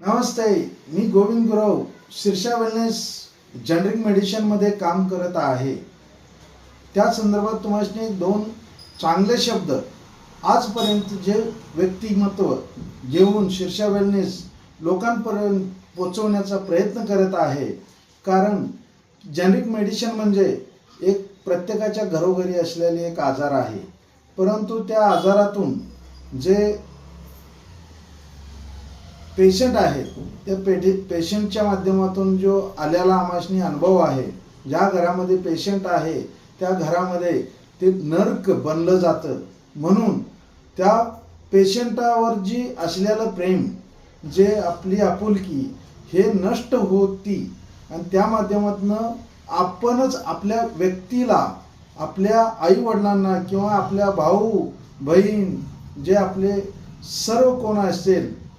नमस्ते, मी Govind Gurav शीर्षा wellness generic मेडिसिनमध्ये काम करत आहे। त्या संदर्भात तुम्हाला दोन चांगले शब्द आजपर्यंत जे व्यक्तिमत्व घेऊन शीर्षा वेलनेस लोकांपर्यंत पोहोचवण्याचा प्रयत्न करत आहे। कारण जनरिक मेडिसिन म्हणजे एक प्रत्येकाच्या घरोघरी असलेले एक आजार आहे, परंतु त्या आजारातून जे पेशंट आहेत त्या पेशंटच्या माध्यमातून जो आलेला आम्हासनी अनुभव आहे, ज्या घरामध्ये पेशंट आहे त्या घरामध्ये ते नर्क बनलं जातं। म्हणून त्या पेशंटावर जी असलेलं प्रेम, जे आपली आपुलकी हे नष्ट होती आणि त्या माध्यमातून आपणच आपल्या व्यक्तीला, आपल्या आई वडिलांना किंवा आपल्या भाऊ बहीण जे आपले सर्व कोण असेल